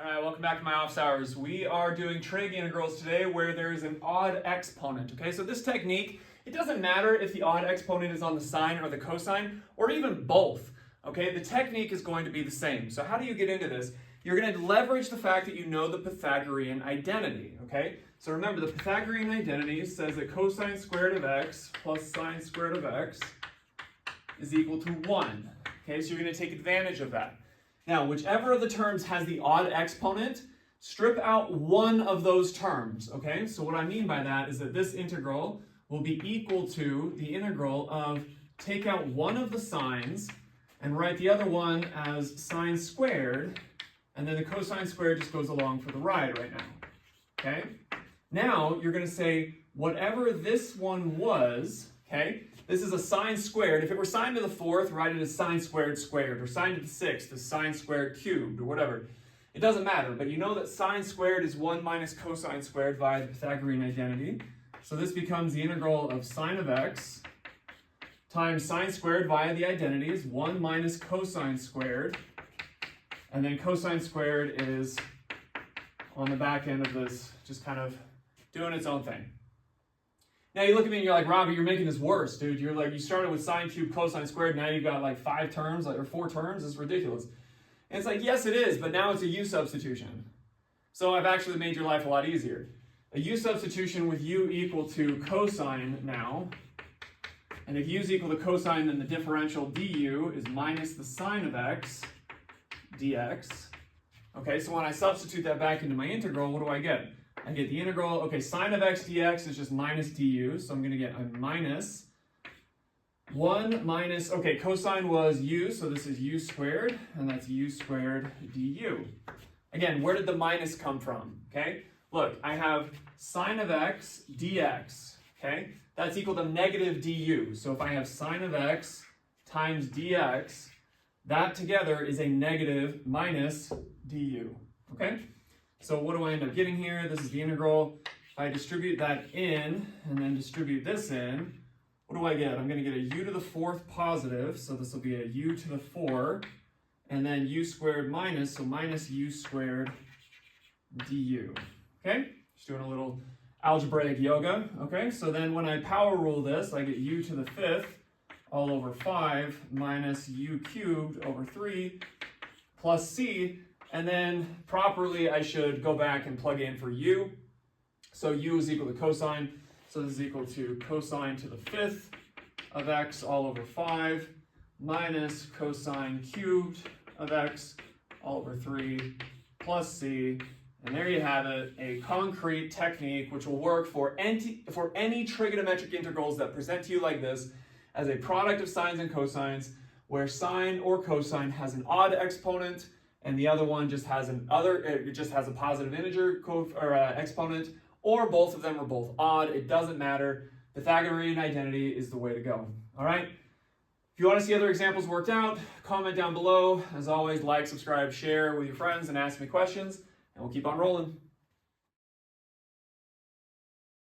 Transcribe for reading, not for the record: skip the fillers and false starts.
All right, welcome back to my office hours. We are doing trig integrals today where there is an odd exponent, okay? So this technique, it doesn't matter if the odd exponent is on the sine or the cosine, or even both, okay? The technique is going to be the same. So how do you get into this? You're going to leverage the fact that you know the Pythagorean identity, okay? So remember, the Pythagorean identity says that cosine squared of x plus sine squared of x is equal to 1, okay? So you're going to take advantage of that. Now, whichever of the terms has the odd exponent, strip out one of those terms, okay? So what I mean by that is that this integral will be equal to the integral of take out one of the sines and write the other one as sine squared, and then the cosine squared just goes along for the ride right now, okay? Now, you're going to say whatever this one was, okay? This is a sine squared. If it were sine to the fourth, write it as sine squared squared, or sine to the sixth as sine squared cubed, or whatever. It doesn't matter, but you know that sine squared is 1 minus cosine squared via the Pythagorean identity. So this becomes the integral of sine of x times sine squared via the identity is 1 minus cosine squared. And then cosine squared is on the back end of this, just kind of doing its own thing. Now you look at me and you're like, Robbie, you're making this worse, dude. You're like, you started with sine cubed cosine squared, now you've got like 5 terms, or 4 terms. It's ridiculous. And it's like, yes, it is, but now it's a u substitution. So I've actually made your life a lot easier. A u substitution with u equal to cosine now. And if u is equal to cosine, then the differential du is minus the sine of x dx. Okay, so when I substitute that back into my integral, what do I get? I get the integral, okay, sine of x dx is just minus du, so I'm going to get a minus 1 minus, okay, cosine was u, so this is u squared, and that's u squared du. Again, where did the minus come from, okay? Look, I have sine of x dx, okay? That's equal to negative du, so if I have sine of x times dx, that together is a negative minus du, okay? So what do I end up getting here? This is the integral. If I distribute that in and then distribute this in, what do I get? I'm going to get a u to the fourth positive, so this will be a u to the 4, and then u squared minus, so minus u squared du. Okay? Just doing a little algebraic yoga. Okay? So then when I power rule this, I get u to the 5th all over 5 minus u cubed over 3 plus c. And then properly I should go back and plug in for u. So u is equal to cosine. So this is equal to cosine to the 5th of x all over 5 minus cosine cubed of x all over 3 plus c. And there you have it, a concrete technique which will work for any trigonometric integrals that present to you like this as a product of sines and cosines where sine or cosine has an odd exponent and the other one just has it just has a positive integer exponent, or both of them are both odd. It doesn't matter. Pythagorean identity is the way to go. All right? If you want to see other examples worked out, comment down below. As always, like, subscribe, share with your friends, and ask me questions, and we'll keep on rolling.